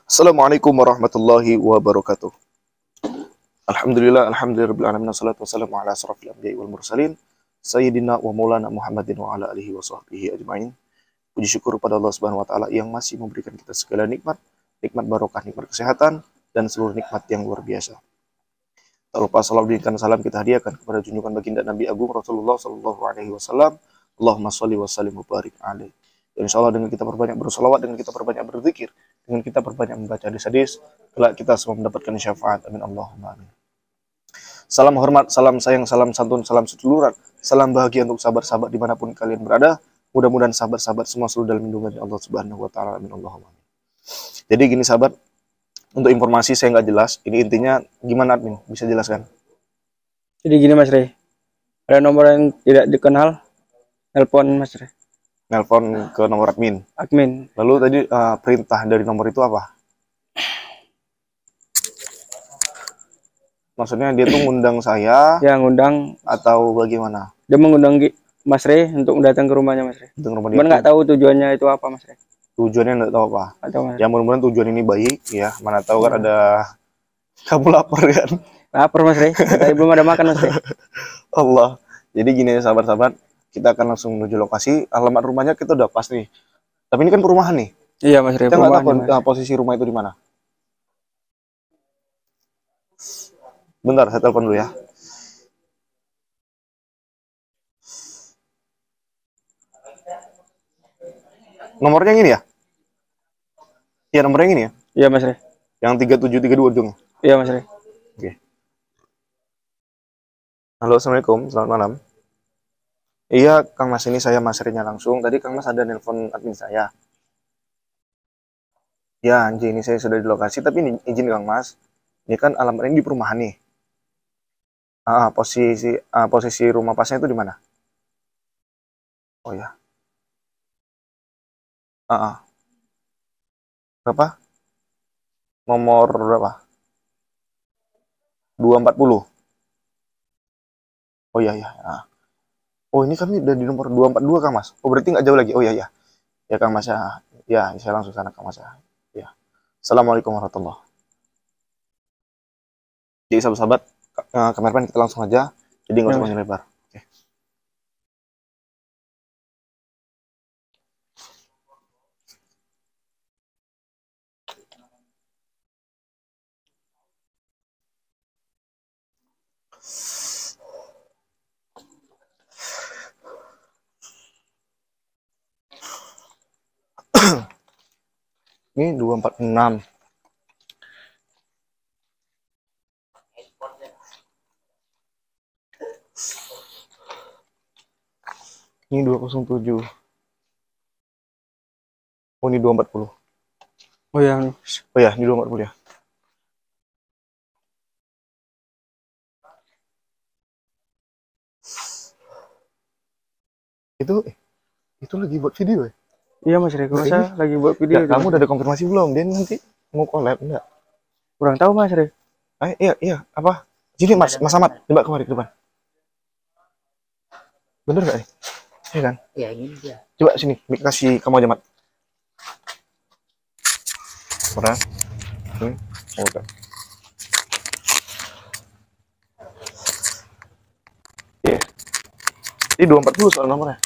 Assalamualaikum warahmatullahi wabarakatuh. Alhamdulillahirabbil alamin, wassalatu wassalamu ala asrofil anbiya'i wal mursalin sayyidina wa maulana Muhammadin wa ala alihi wa sahbihi ajmain. Puji syukur pada Allah Subhanahu wa taala yang masih memberikan kita segala nikmat, nikmat barokah, nikmat kesehatan dan seluruh nikmat yang luar biasa. Tak lupa salawat dan salam kita hadiahkan kepada junjungan baginda Nabi Agung Rasulullah sallallahu alaihi wasallam. Allahumma shalli wa sallim wa barik alaihi. Dan insya Allah dengan kita perbanyak bersolawat, dengan kita perbanyak berzikir, dengan kita perbanyak membaca hadis-hadis, kelak kita semua mendapatkan syafaat. Amin Allahumma amin. Salam hormat, salam sayang, salam santun, salam seduluran, salam bahagia untuk sahabat-sahabat dimanapun kalian berada. Mudah-mudahan sahabat-sahabat semua selalu dalam lindungan Allah Subhanahu wa taala. Amin Allahumma amin. Jadi gini sahabat, untuk informasi saya nggak jelas, ini intinya gimana admin? Bisa jelaskan? Jadi gini Mas Rey, ada nomor yang tidak dikenal, telepon Mas Rey. Nelpon ke nomor admin. Admin. Lalu tadi perintah dari nomor itu apa? Maksudnya dia tuh ngundang saya? Ya ngundang. Atau bagaimana? Dia mengundang Mas Rey untuk datang ke rumahnya Mas Rey. Cuman nggak tahu tujuannya itu apa Mas Rey. Tujuannya nggak tahu apa? Ya mudah-mudahan tujuan ini baik ya. Mana tahu kan ada kamu lapar kan? Lapar Mas Rey. Tadi belum ada makan Mas Rey. Allah. Jadi gini ya sahabat-sahabat, kita akan langsung menuju lokasi. Alamat rumahnya kita udah pas nih. Tapi ini kan perumahan nih. Iya Mas Rey. Kita nggak tahu posisi rumah itu di mana. Bentar, saya telepon dulu ya. Nomornya yang ini ya? Iya, nomornya yang ini ya? Iya Mas Rey. Yang 3732 ujungnya? Iya Mas Rey. Oke. Halo, Assalamualaikum. Selamat malam. Iya, Kang Mas, ini saya Mas Rey-nya langsung. Tadi Kang Mas ada nelpon admin saya. Ya, anjing, ini saya sudah di lokasi. Tapi ini izin Kang Mas. Ini kan alamat ini di perumahan nih. Posisi rumah pasnya itu di mana? Oh ya. Berapa? Nomor berapa? 240. Oh iya ya. Oh ini kami udah di nomor 242 Kang Mas. Oh berarti nggak jauh lagi. Oh iya ya. Ya Kang Mas ya. Ya saya langsung sana Kang Mas ya. Ya. Assalamualaikum warahmatullahi. Jadi sahabat-sahabat, kameramen kita langsung aja. Jadi nggak usah panjang lebar. Oke. Ini 246. Ini 207. Oh ini 240. Oh ya. Oh ya, ini 240 ya. Itu lagi buat video ya? Iya Mas Rey, saya lagi buat video. Kamu udah ada konfirmasi belum? Dia nanti mau collab enggak? Kurang tahu Mas Rey. Iya, apa? Sini Mas Ahmad, coba kemari ke depan. Bener gak nih? Iya kan? Iya ini dia. Coba sini, kasih kamu aja Mat. Benar? Udah. Iya. Ini 240 soal nomornya.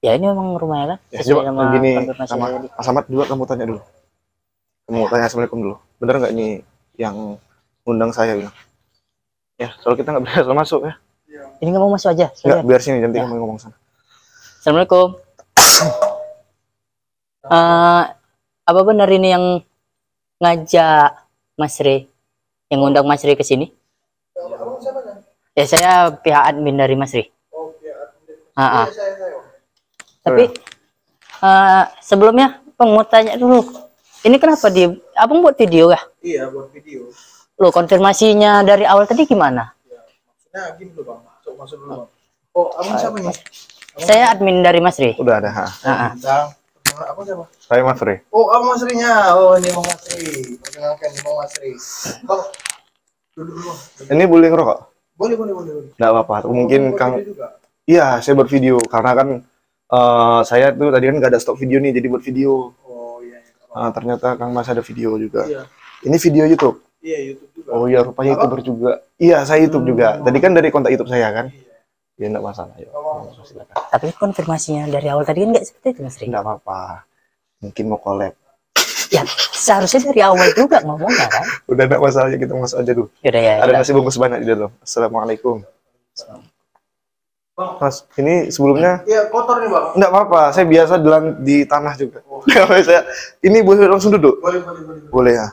Ya ini memang rumahnya kan? Ya, coba gini sama Mas Ahmad juga kamu tanya dulu. Kamu tanya Assalamualaikum dulu. Bener nggak ini yang undang saya bilang? Ya, soal kita nggak berhasil masuk ya. Ini nggak mau masuk aja? Nggak, biar sini nanti kamu ngomong sana. Assalamualaikum. Apa benar ini yang ngajak Mas Rey, yang ngundang Mas Rey ke sini? Ya saya pihak admin dari Mas Rey. Tapi sebelumnya Bang mau tanya dulu, ini kenapa Abang buat video ya? Iya buat video. Loh konfirmasinya dari awal tadi gimana? Ya, maksudnya gini dulu Bang, masuk dulu Bang. Oh abang siapa nih? Saya admin dari Mas Rey. Udah ada. Apa siapa? Saya Mas Rey. Oh abang Mas Rey-nya. Oh ini Bang Mas Rey. Perkenalkan ini Bang Mas Rey. Bang, duduk dulu. Ini boleh ngerokok? Boleh. Nggak apa-apa. Mungkin Kang. Iya, saya bervideo karena kan Saya tuh tadi kan nggak ada stok video nih, jadi buat video. Oh iya. Ternyata Kang Mas ada video juga. Iya. Ini video YouTube. Iya, YouTube juga. Oh iya, rupanya YouTuber juga. Iya, saya YouTube juga. Tadi kan dari kontak YouTube saya kan. Ya enggak masalah. Yuk. Silakan. Tapi konfirmasinya dari awal tadi kan nggak seperti itu Mas Ri. Enggak apa-apa. Mungkin mau collab. Ya seharusnya dari awal juga ngomongnya kan. Udah enggak masalah, kita masuk aja dulu. Yaudah ya. Ada nasi bungkus banyak di dalam. Assalamualaikum. Bang. Mas, ini sebelumnya Iya, kotor nih, Bang. enggak apa-apa. Saya biasa di tanah juga. Saya ini boleh langsung duduk. Boleh. Boleh ya.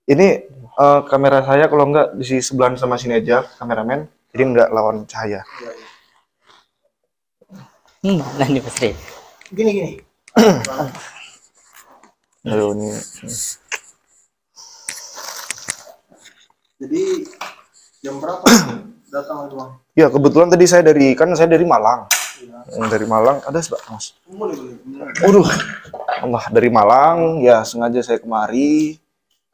Ini kamera saya kalau enggak di sebelahan sama sini aja, kameramen. Jadi enggak lawan cahaya. Nah nih Mas Ri. Gini. Aduh, ini. Jadi jam berapa datang itu, Bang? Ya, kebetulan tadi saya dari Malang. Iya. Dari Malang ada sebab Mas. Boleh. Waduh. Allah, dari Malang ya sengaja saya kemari.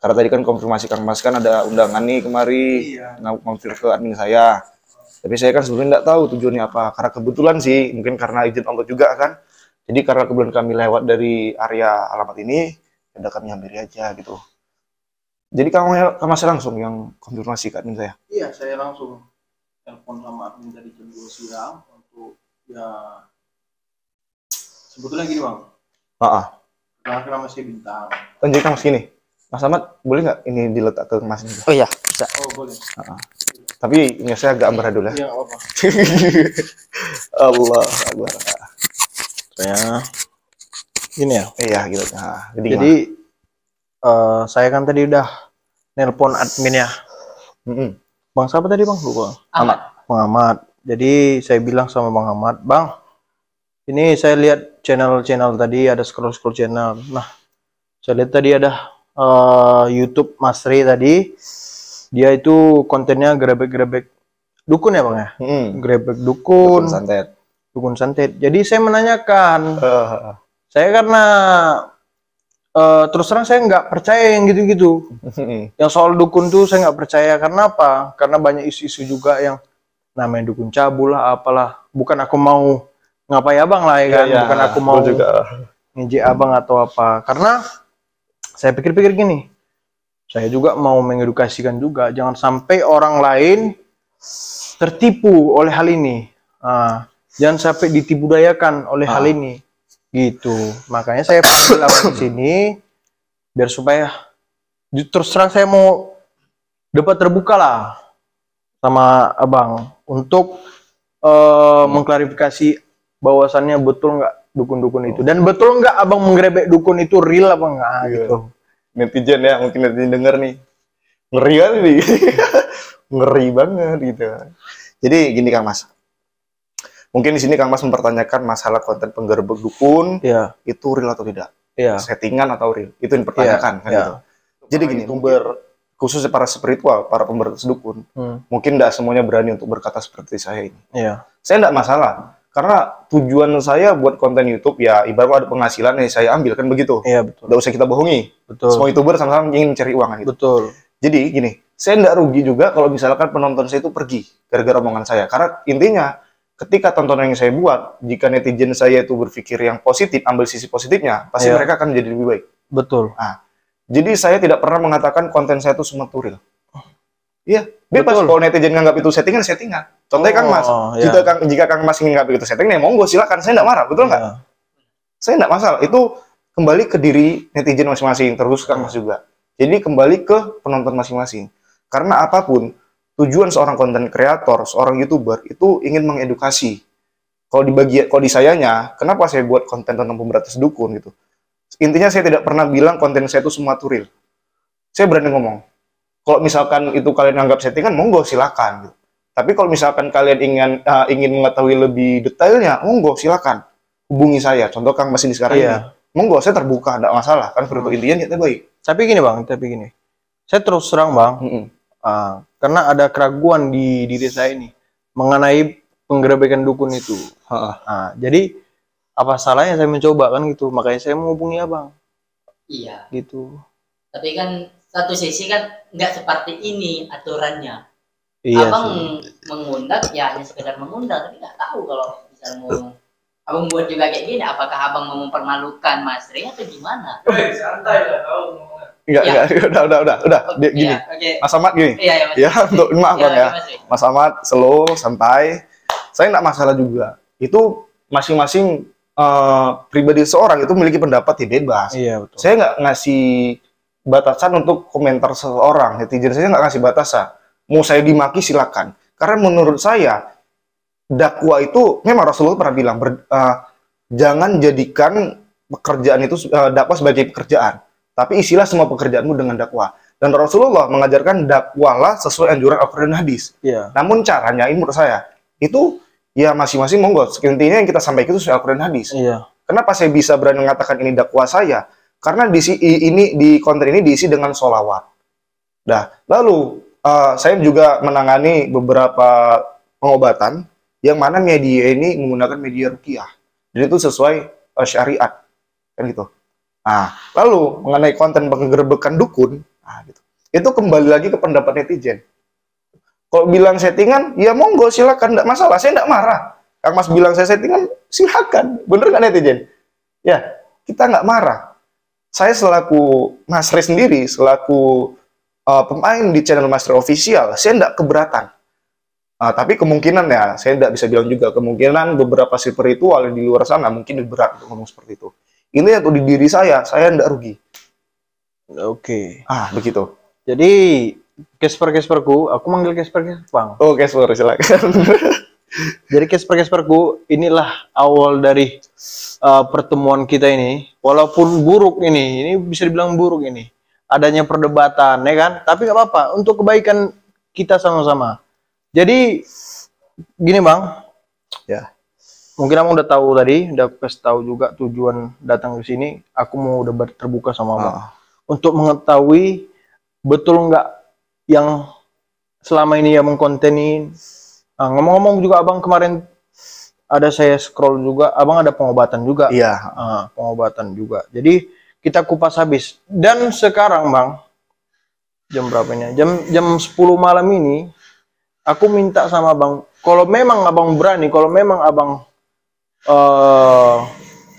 Karena tadi kan konfirmasi Kang Mas kan ada undangan nih kemari. Iya. Ngonfir ke admin saya. Tapi saya kan sebelumnya nggak tahu tujuannya apa. Karena kebetulan sih, mungkin karena izin Allah juga kan. Jadi karena kebetulan kami lewat dari area alamat ini, udah kami hampiri aja gitu. Jadi Kang Mas langsung yang konfirmasi ke admin saya. Iya, saya langsung telepon sama admin tadi jam 2 siang untuk ya sebetulnya gini, Bang. Karena nama saya Bintang. Jadi Kang Mas gini, Mas Ahmad boleh nggak ini diletak ke Mas ini? Oh iya bisa. Oh, boleh. Tapi ini saya agak ambil dulu ya. Iya, apa? Allah Akbar. Saya gini ya. Iya gitu. Jadi saya kan tadi udah nelpon admin ya. Bang siapa tadi, Bang? Lupa. Bang Ahmad. Jadi saya bilang sama Bang Ahmad, Bang, ini saya lihat channel-channel tadi ada scroll channel. Nah, saya lihat tadi ada YouTube Mas Ri tadi. Dia itu kontennya grebek-grebek dukun ya, Bang ya? Grebek dukun santet. Dukun santet. Jadi saya menanyakan, saya karena terus terang saya nggak percaya yang gitu-gitu. Yang soal dukun tuh saya nggak percaya. Karena apa? Karena banyak isu-isu juga yang namanya dukun cabul lah, apalah. Bukan aku mau ngapai abang lah ya kan. Bukan aku mau juga ngejek abang atau apa. Karena saya pikir-pikir gini, saya juga mau mengedukasikan juga. Jangan sampai orang lain tertipu oleh hal ini. Jangan sampai ditipu dayakan oleh hal ini. Gitu. Makanya saya panggil abang ke sini biar supaya terus terang saya mau dapat terbuka lah sama abang untuk mengklarifikasi bahwasannya betul nggak dukun-dukun itu, dan betul nggak abang menggerebek dukun itu real apa enggak gitu. Netizen ya, mungkin netizen denger nih, ngeri banget nih. Ngeri banget gitu. Jadi gini Kang Mas, mungkin di sini Kang Mas mempertanyakan masalah konten penggerebek dukun, itu real atau tidak? Settingan atau real? Itu yang dipertanyakan kan gitu. Jadi gini, khususnya para spiritual, para pemberantas dukun, mungkin tidak semuanya berani untuk berkata seperti saya ini. Saya tidak masalah, karena tujuan saya buat konten YouTube ya ibarat ada penghasilan yang saya ambil kan begitu. Betul. Tidak usah kita bohongi. Betul. Semua YouTuber sama-sama ingin cari uang kan gitu. Betul. Jadi gini, saya tidak rugi juga kalau misalkan penonton saya itu pergi gara-gara omongan saya. Karena intinya ketika tontonan yang saya buat, jika netizen saya itu berpikir yang positif, ambil sisi positifnya, pasti mereka akan menjadi lebih baik. Betul. Jadi saya tidak pernah mengatakan konten saya itu semua turil. Iya, bebas. Kalau netizen nganggap itu settingan. Contohnya Kang Mas, jika Kang Mas nganggap itu settingan, ya monggo silakan, saya tidak marah, betul nggak? Saya tidak masalah. Itu kembali ke diri netizen masing-masing, terus Kang Mas juga. Jadi kembali ke penonton masing-masing. Karena apapun, tujuan seorang konten kreator, seorang YouTuber itu ingin mengedukasi. Kalau di sayanya, kenapa saya buat konten tentang pemberantas dukun gitu? Intinya saya tidak pernah bilang konten saya itu semua turil. Saya berani ngomong. Kalau misalkan itu kalian anggap settingan, monggo silakan. Gitu. Tapi kalau misalkan kalian ingin mengetahui lebih detailnya, monggo silakan hubungi saya. Contoh Kang Mas ini sekarang ini, monggo saya terbuka, tidak masalah. Kan untuk intinya niatnya baik. Tapi gini Bang, saya terus terang Bang, karena ada keraguan di diri saya ini mengenai penggerebekan dukun itu. Jadi apa salahnya saya mencoba kan gitu, makanya saya menghubungi abang. Iya. Gitu. Tapi kan satu sisi kan nggak seperti ini aturannya. Iya Abang sih. mengundang ya hanya sekedar mengundang, tapi nggak tahu kalau misal mau abang buat juga kayak gini, apakah abang mau mempermalukan Mas Rey atau gimana? Santai lah kau ngomongnya. Enggak, udah. Gini. Oke. Mas Ahmad gini. Iya, Mas. Ya, untuk maaf Bang ya. Mas Rey. Mas Ahmad slow, santai. Saya enggak masalah juga. Itu masing-masing pribadi seorang itu memiliki pendapat ya bebas. Iya betul. Saya nggak ngasih batasan untuk komentar seseorang, netizen saya nggak ngasih batasan. Mau saya dimaki silakan. Karena menurut saya dakwah itu memang Rasulullah pernah bilang jangan jadikan pekerjaan itu dakwah sebagai pekerjaan, tapi isilah semua pekerjaanmu dengan dakwah. Dan Rasulullah mengajarkan dakwahlah sesuai anjuran Al-Quran dan hadis. Iya. Namun caranya ini menurut saya itu ya masing-masing monggo. Intinya yang kita sampaikan itu sesuai Al-Quran dan hadis. Iya. Kenapa saya bisa berani mengatakan ini dakwah saya? Karena di konten ini diisi dengan sholawat. Nah, lalu saya juga menangani beberapa pengobatan yang mana media ini menggunakan media ruqyah. Jadi itu sesuai syariat, kan gitu. Nah, lalu mengenai konten penggerbekan dukun, nah, gitu. Itu kembali lagi ke pendapat netizen. Kalau bilang settingan, ya monggo silakan, enggak masalah, saya enggak marah. Kang Mas bilang saya settingan, silakan. Bener nggak netizen? Ya, kita nggak marah. Saya selaku Mas Rey sendiri, selaku pemain di channel Mas Rey Official, saya enggak keberatan. Tapi kemungkinan ya, saya enggak bisa bilang juga, kemungkinan beberapa spiritual di luar sana mungkin berat untuk ngomong seperti itu. Ini untuk di diri saya enggak rugi. Oke. Begitu. Jadi Casper-Casperku, aku manggil Casper Bang. Oh, Casper, silakan. Jadi Casper-Casperku, inilah awal dari pertemuan kita ini. Walaupun buruk ini bisa dibilang buruk ini. Adanya perdebatan, ya kan? Tapi nggak apa-apa, untuk kebaikan kita sama-sama. Jadi gini Bang, Ya. mungkin abang udah tahu tadi, udah kasih tahu juga tujuan datang ke sini. Aku mau udah terbuka sama abang untuk mengetahui betul nggak yang selama ini ya mengkontenin. Ngomong-ngomong juga abang kemarin ada saya scroll juga, abang ada pengobatan juga. Iya. Pengobatan juga. Jadi kita kupas habis. Dan sekarang Bang, jam berapa ini? Jam 10 malam ini, aku minta sama abang, kalau memang abang berani, kalau memang abang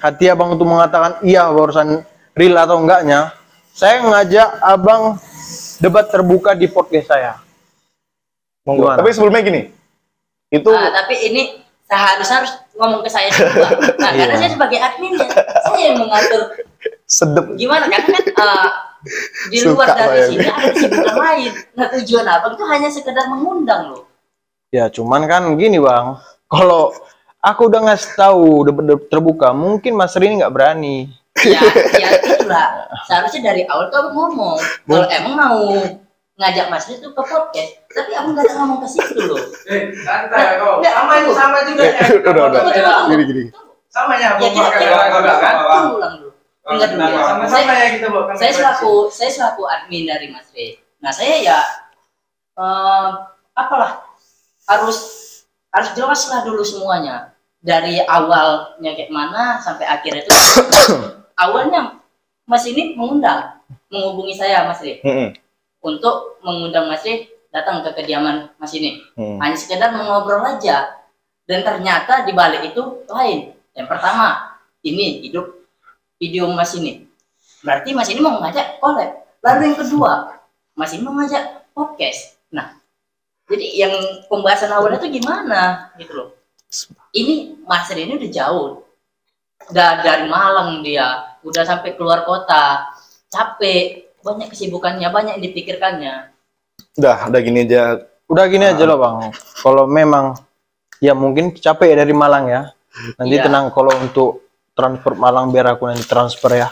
hati abang untuk mengatakan iya barusan real atau enggaknya, saya ngajak abang debat terbuka di podcast saya. Monggo. Gimana? Tapi sebelumnya gini, itu Tapi ini seharusnya harus ngomong ke saya juga. Nah, karena saya sebagai adminnya, saya yang mengatur sedep. gimana kan di luar Suka dari lah ya. sini ada kesibukan lain. Nah, tujuan abang itu hanya sekedar mengundang loh. Ya cuman kan gini Bang, kalau aku udah ngasih tahu debat terbuka, mungkin Mas Rini nggak berani. Ya itulah. Seharusnya dari awal tuh abang ngomong. Kalau emang mau ngajak Mas itu ke podcast, tapi abang nggak ngomong ke situ loh. Santai kau. Nggak, Sama juga ya. Udah. Gini. Sama ya. Ya kita kan. tunggu ulang dulu. Dengar dulu ya. Sama-sama ya kita buat. Saya selaku admin dari Mas Rey. Nah, saya ya harus jelaslah dulu semuanya. Dari awalnya kayak mana sampai akhirnya itu. Awalnya Mas ini menghubungi saya Mas Rey. Untuk mengundang Mas Rey datang ke kediaman Mas ini. Hanya sekedar mengobrol aja. Dan ternyata di balik itu lain. Yang pertama, ini hidup video Mas ini. Berarti Mas ini mau ngajak collab. Lalu yang kedua, Mas ini mau ngajak podcast. Nah, jadi yang pembahasan awalnya itu gimana gitu loh. Ini Mas ini udah jauh. Udah dari Malang dia, udah sampai keluar kota. Capek, banyak kesibukannya, banyak yang dipikirkannya. Udah gini aja. Udah gini aja loh Bang, kalau memang ya mungkin capek ya dari Malang ya. Nanti Iya. tenang, kalau untuk transfer Malang biar aku nanti transfer ya.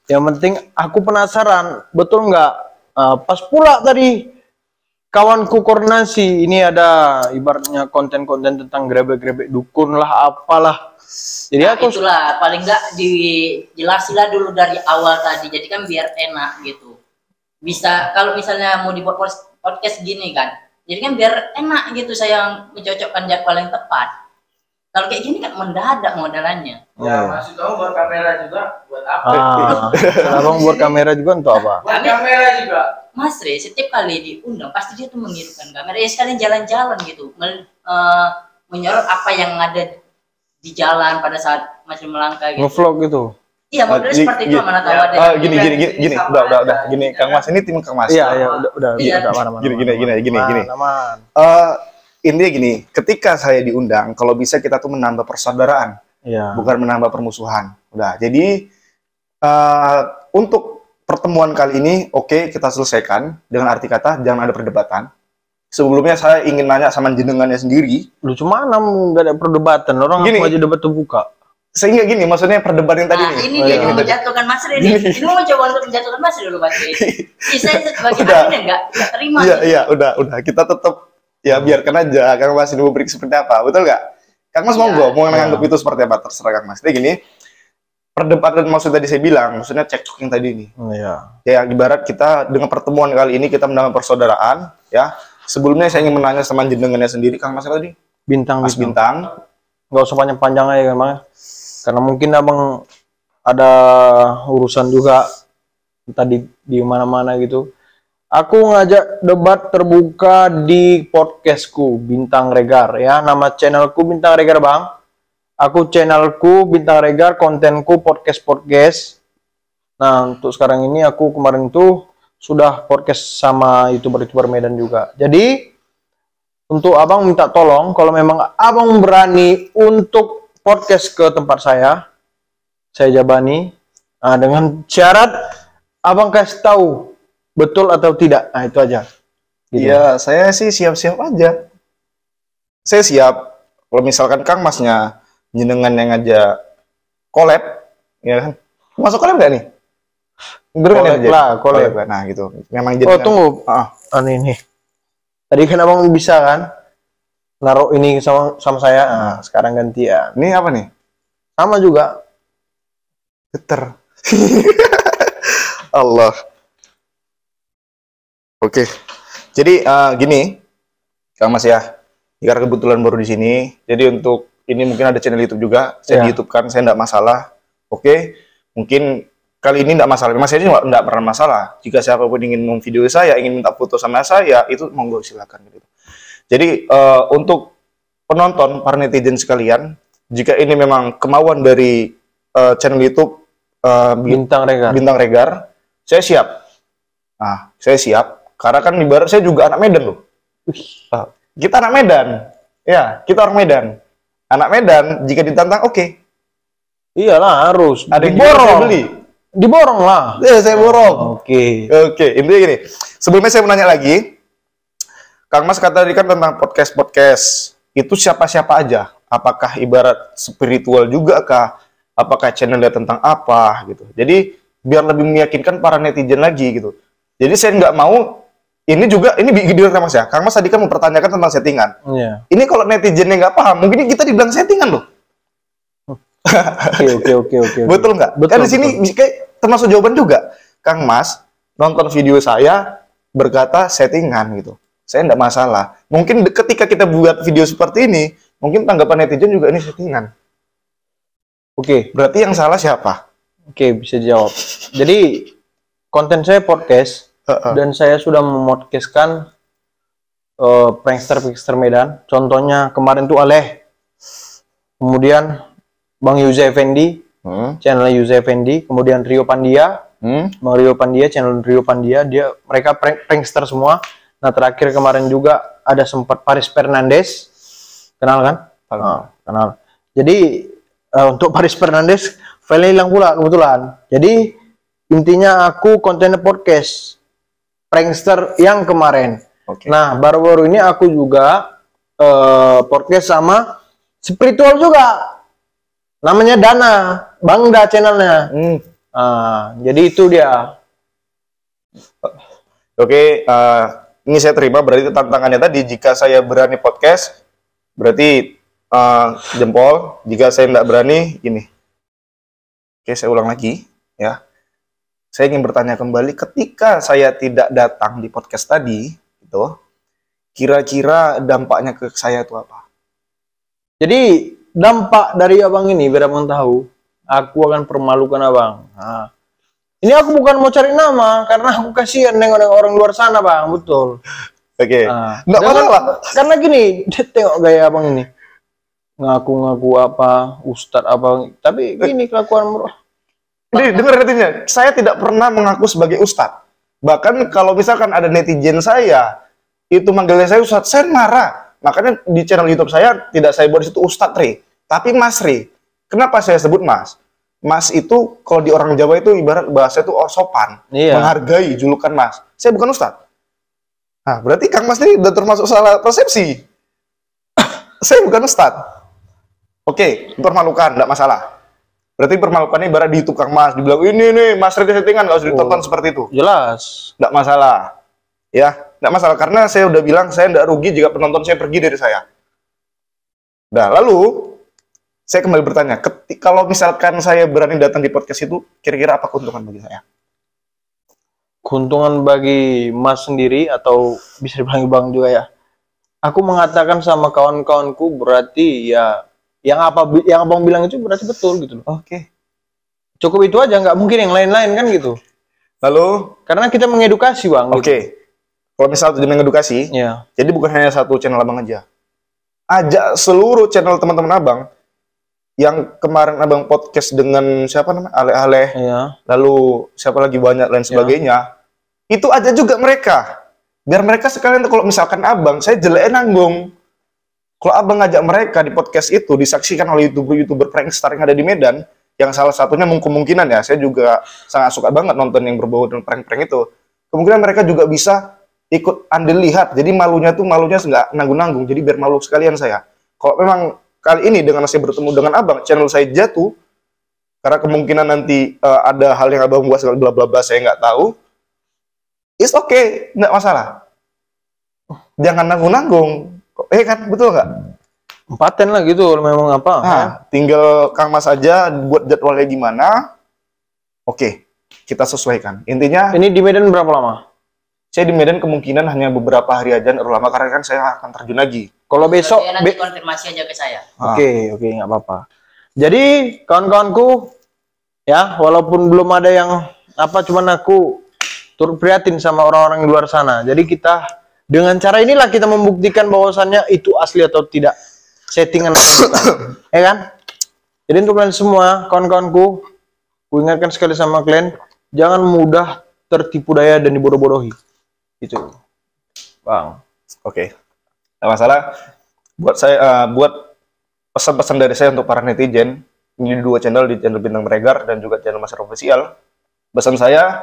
Yang penting aku penasaran, betul nggak pas pula tadi kawanku koordinasi, ini ada ibaratnya konten-konten tentang grebek-grebek dukun lah, apalah. Jadi Nah, aku itulah paling nggak dijelasinlah dulu dari awal tadi. Jadi kan biar enak gitu. Bisa kalau misalnya mau dibuat podcast gini kan. Jadi kan biar enak gitu saya mencocokkan jadwal yang tepat. Kalau kayak gini kan mendadak modelannya. Ya, maksud kamu buat kamera juga buat apa? abang buat kamera juga untuk apa? Buat kamera juga. Mas Rey setiap kali diundang pasti dia tuh mengirimkan kamera. Ya sekalian jalan-jalan gitu. Menyorot apa yang ada di jalan pada saat masih melangkah gitu. Ngevlog gitu. Iya, modelnya seperti itu, mana tahu ada. Gini, udah, gini, Kang Mas, ini tim Kang Mas. Iya, udah Iya. mana-mana. Gini. Aman. Intinya gini, ketika saya diundang, kalau bisa kita tuh menambah persaudaraan, Iya. bukan menambah permusuhan. Udah, jadi untuk pertemuan kali ini, oke, kita selesaikan dengan arti kata jangan ada perdebatan. Sebelumnya saya ingin nanya sama jenengannya sendiri. Lu cuma nggak ada perdebatan, orang Gini. aku aja debat terbuka. Sehingga gini, maksudnya perdebatan yang tadi Nah, nih. ini dia yang menjatuhkan Mas Ri nih. Ini mau coba untuk menjatuhkan Mas Ri dulu, Mas Ri. Saya sebagai Udah. admin enggak terima. Iya, udah. Kita tetap ya biarkan aja Kang Mas ini memberi seperti apa, betul nggak? Kang Mas monggo, mau nganggap itu seperti apa, terserah Kang Mas. Jadi gini, perdebatan maksud tadi saya bilang, maksudnya cekcok yang tadi nih. Iya. Ya, ibarat kita dengan pertemuan kali ini kita menambah persaudaraan, ya. Sebelumnya saya ingin menanya sama jenengannya sendiri, Kang Mas apa tadi? Bintang. Mas Bintang. Nggak usah panjang-panjang aja kan, Bang. Karena mungkin abang ada urusan juga tadi di mana-mana gitu. Aku ngajak debat terbuka di podcastku Bintang Regar ya. Nama channelku Bintang Regar, Bang. Aku channelku Bintang Regar, kontenku podcast. Nah, untuk sekarang ini aku kemarin tuh sudah podcast sama YouTuber Medan juga. Jadi untuk abang minta tolong kalau memang abang berani untuk podcast ke tempat saya jabani. Nah, dengan syarat abang kasih tahu betul atau tidak. Nah, itu aja. Gitu. Iya, saya sih siap-siap aja. Saya siap. Kalau misalkan Kang Masnya jenengan yang ngajak collab, ya kan? Masuk collab nggak nih? Collab lah, collab. Nah, gitu. Memang Oh, jenengan. tunggu. Ini. Tadi kan abang bisa kan naruh ini sama saya. Nah, sekarang gantian. Ini apa nih? Sama juga. Geter. Allah. Oke. Jadi gini, Kang Mas ya. Karena kebetulan baru di sini, jadi untuk ini mungkin ada channel YouTube juga. Saya di YouTube kan, saya enggak masalah. Oke. Mungkin kali ini enggak masalah. Mas ini enggak pernah masalah. Jika siapapun ingin memvideo saya, ingin minta foto sama saya, itu monggo silakan gitu. Jadi untuk penonton, para netizen sekalian, jika ini memang kemauan dari channel YouTube Bintang Regar, saya siap. Nah, saya siap. Karena kan ibarat saya juga anak Medan loh. Kita anak Medan. Ya, kita orang Medan. Anak Medan, jika ditantang, oke. Iyalah harus. Ada yang diborong. saya beli. Diborong lah. Ya, saya borong. Oke. Oke, intinya gini. Sebelumnya saya menanya lagi. Kang Mas kata tadi kan tentang podcast. Itu siapa-siapa aja? Apakah ibarat spiritual juga kah? Apakah channelnya tentang apa gitu? Jadi biar lebih meyakinkan para netizen lagi gitu. Jadi saya nggak mau ini video Kang Mas ya. Kang Mas tadi kan mempertanyakan tentang settingan. Iya. Ini kalau netizennya nggak paham, mungkin kita dibilang settingan loh. Oke. Betul nggak? Betul, Kan di sini kayak termasuk jawaban juga. Kang Mas nonton video saya berkata settingan gitu. Saya nggak masalah. Mungkin ketika kita buat video seperti ini, mungkin tanggapan netizen juga ini settingan. Oke. Berarti yang salah siapa? Oke, bisa dijawab. Jadi konten saya podcast dan saya sudah memodcastkan prankster Medan. Contohnya kemarin tuh Aleh. Kemudian Bang Yuza Effendi, channel Yuza Effendi. Kemudian Rio Pandia, Bang Rio Pandia, channel Rio Pandia. Mereka prankster semua. Nah, terakhir kemarin juga ada sempat Paris Fernandes. Kenal kan? Kenal. Jadi untuk Paris Fernandes filenya hilang pula kebetulan. Jadi intinya aku kontennya podcast prankster yang kemarin. Oke. Nah, baru-baru ini aku juga podcast sama spiritual juga. Namanya Dana, Bangda channelnya. Jadi itu dia. Oke, ini saya terima. Berarti tantangannya tadi, jika saya berani podcast, berarti jempol. Jika saya tidak berani, ini. Oke, saya ulang lagi, ya. Saya ingin bertanya kembali, ketika saya tidak datang di podcast tadi, itu kira-kira dampaknya ke saya itu apa? Jadi dampak dari abang ini, biar abang tahu, aku akan permalukan abang. Nah, ini aku bukan mau cari nama, karena aku kasihan nengok orang luar sana, bang, betul. Oke, Nah, nggak masalah. karena gini, tengok gaya abang ini. ngaku-ngaku apa, ustadz apa, tapi gini kelakuan bro. Ini dengar artinya, saya tidak pernah mengaku sebagai ustadz. Bahkan kalau misalkan ada netizen saya itu manggilnya saya ustadz, saya marah. Makanya di channel YouTube saya tidak saya buat di situ Ustadz Ri, tapi Mas Ri. Kenapa saya sebut Mas? Mas itu kalau di orang Jawa itu ibarat bahasa itu sopan, menghargai julukan Mas. Saya bukan Ustadz. Nah, berarti Kang Mas ini udah termasuk salah persepsi. Saya bukan Ustadz. Oke, dipermalukan, enggak masalah. Berarti permalukannya ibarat di tukang Mas, dibilang ini nih Mas Ri settingan, nggak usah ditonton seperti itu. Jelas. Enggak masalah. Ya, enggak masalah karena saya udah bilang saya enggak rugi jika penonton saya pergi dari saya. Nah, lalu saya kembali bertanya, kalau misalkan saya berani datang di podcast itu, kira-kira apa keuntungan bagi saya? Keuntungan bagi Mas sendiri atau bisa dibilang Bang juga ya. Aku mengatakan sama kawan-kawanku berarti ya yang abang bilang itu berarti betul gitu loh. Oke. Cukup itu aja, nggak mungkin yang lain-lain kan gitu. Lalu, Karena kita mengedukasi bang. oke. Gitu. Kalau misalnya tujuan mengedukasi, Ya. jadi bukan hanya satu channel abang aja. Ajak seluruh channel teman-teman abang yang kemarin abang podcast dengan siapa namanya? Ale-ale. Ya. Lalu siapa lagi banyak lain sebagainya. Itu aja juga mereka. Biar mereka sekalian tuh kalau misalkan abang, saya jeleknya nanggung. Kalau abang ngajak mereka di podcast itu disaksikan oleh YouTuber prankster yang ada di Medan, yang salah satunya kemungkinan ya, saya juga sangat suka banget nonton yang berbau dengan prank-prank itu. Kemungkinan mereka juga bisa ikut andil lihat. Jadi malunya nggak nanggung-nanggung. Jadi biar malu sekalian saya. Kalau memang kali ini dengan saya bertemu dengan abang, channel saya jatuh karena kemungkinan nanti ada hal yang abang buat segala bla bla bla saya nggak tahu. It's okay, nggak masalah. Jangan nanggung-nanggung. Kan betul nggak? Empaten lah gitu memang apa. Nah, tinggal Kang Mas aja buat jadwalnya gimana. Oke, kita sesuaikan. Intinya, Ini di Medan berapa lama? saya di Medan kemungkinan hanya beberapa hari aja lama karena kan saya akan terjun lagi. Kalau besok, Ya, nanti konfirmasi aja ke saya. Oke, nggak apa-apa. Jadi kawan-kawanku, ya walaupun belum ada yang apa, cuman aku turut prihatin sama orang-orang di luar sana. Jadi kita dengan cara inilah kita membuktikan bahwasannya itu asli atau tidak, settingan atau bukan, ya kan? Jadi untuk kalian semua, kawan-kawanku, ku ingatkan sekali sama kalian, jangan mudah tertipu daya dan dibodoh-bodohi. Itu, bang. Oke, nggak masalah. Buat pesan-pesan dari saya untuk para netizen, ini di dua channel, di channel Bintang Beregar dan juga channel Mas Official. Pesan saya,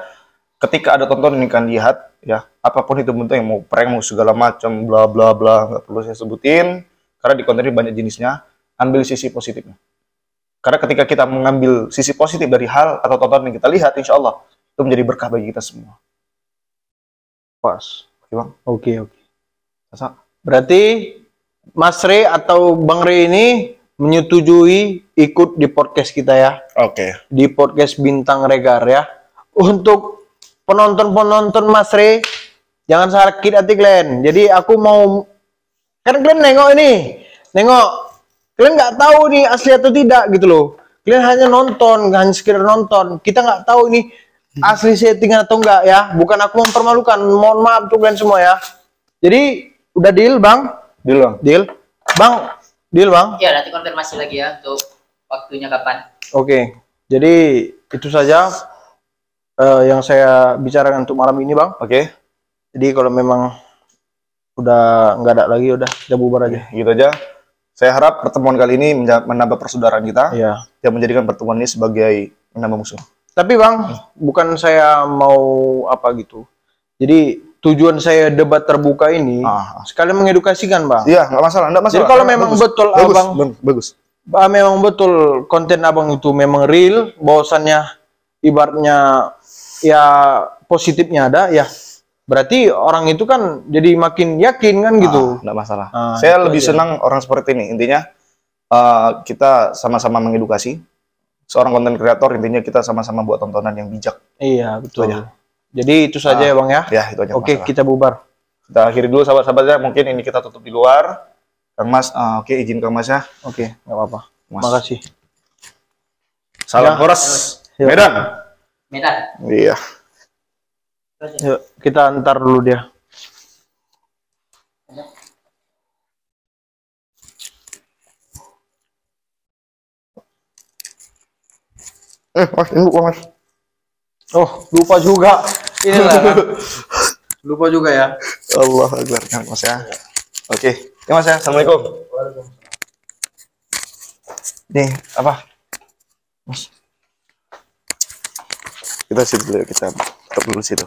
ketika ada tonton ini kan lihat, ya apapun itu bentuk yang mau prank, mau segala macam, bla bla bla, nggak perlu saya sebutin, karena di konten ini banyak jenisnya. Ambil sisi positifnya. Karena ketika kita mengambil sisi positif dari hal atau tonton yang kita lihat, insya Allah itu menjadi berkah bagi kita semua. Pas. Oke bang. Oke. Masa? Berarti Mas Re atau Bang Re ini menyetujui ikut di podcast kita ya, Oke. di podcast Bintang Regar ya. Untuk penonton-penonton Mas Re, jangan sakit hati kalian. Jadi aku mau, kan kalian nengok kalian nggak tahu nih asli atau tidak gitu loh. Kalian hanya nonton, hanya sekedar nonton. Kita nggak tahu ini asli settingan atau enggak ya. Bukan aku mempermalukan. Mohon maaf tuh kalian semua ya. Jadi udah deal bang? Deal bang. Deal, bang. Deal bang. Ya, nanti konfirmasi lagi ya untuk waktunya kapan. Oke. Jadi itu saja yang saya bicarakan untuk malam ini bang. Oke. Jadi kalau memang udah nggak ada lagi, udah kita bubar aja. Gitu aja. Saya harap pertemuan kali ini menambah persaudaraan kita, Iya. yang menjadikan pertemuan ini sebagai menambah musuh. Tapi bang, bukan saya mau apa gitu. Jadi tujuan saya debat terbuka ini sekalian mengedukasikan bang. Iya, nggak masalah, nggak masalah. Jadi kalau memang bagus. betul bagus, abang, bagus. memang betul konten abang itu memang real, bahwasannya ibaratnya ya positifnya ada, ya berarti orang itu kan jadi makin yakin kan gitu. Nggak masalah. Saya lebih senang orang seperti ini. Intinya kita sama-sama mengedukasi. Seorang konten kreator, intinya kita sama-sama buat tontonan yang bijak. Iya betul. Itu aja. Jadi itu saja ya bang ya. Ya itu aja. Oke, masalah. kita bubar. Kita akhiri dulu sahabat-sahabatnya. Mungkin ini kita tutup di luar. Kang Mas, oke, izin Kang Mas ya. Oke, nggak apa-apa. Mas. Makasih. Salam Ya. Horas Ya. Medan. Medan. Iya. Yuk, kita antar dulu dia. Mas, ini buku Mas. Oh, lupa juga. Inilah. Lupa juga ya. Allah Akbar, Mas ya. Oke, ya Mas ya. Assalamualaikum. Nih, apa? Mas. Kita situ dulu, kita stop dulu situ.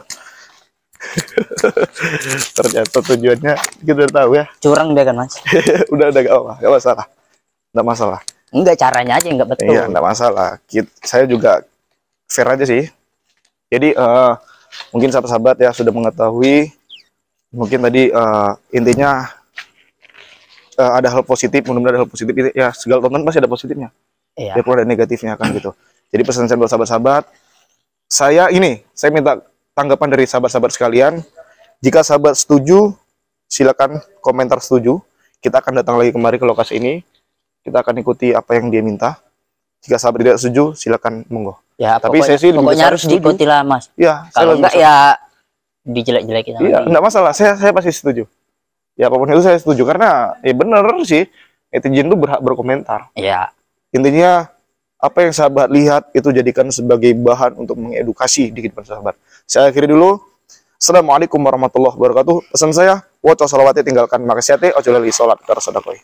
Ternyata tujuannya kita udah tahu ya. Curang dia kan, Mas. udah gak masalah. Enggak masalah. Enggak, caranya aja enggak betul. Iya, enggak masalah. Saya juga fair aja sih. Jadi mungkin sahabat-sahabat ya sudah mengetahui, mungkin tadi intinya ada hal positif, mudah-mudahan ada hal positif ya, segala tonton pasti ada positifnya. Iya. Ya perlu ada negatifnya kan gitu. Jadi pesan saya buat sahabat-sahabat, saya minta tanggapan dari sahabat-sahabat sekalian. Jika sahabat setuju, silakan komentar setuju. Kita akan datang lagi kembali ke lokasi ini. Kita akan ikuti apa yang dia minta. Jika sahabat tidak setuju, silakan monggo. Ya, Tapi saya sih lebih pokoknya besar harus setuju. diikuti lah, Mas. Iya, saya Kalau lebih enggak besar. ya dijelek-jelekin Iya, lagi. enggak masalah. Saya pasti setuju. Ya apapun itu saya setuju karena ya bener sih. Netizen itu berhak berkomentar. Iya. Intinya apa yang sahabat lihat itu jadikan sebagai bahan untuk mengedukasi di kehidupan sahabat. Saya akhiri dulu. Assalamualaikum warahmatullahi wabarakatuh. Pesan saya, waca salawati tinggalkan maksiate, ojo lali salat karo sedekah.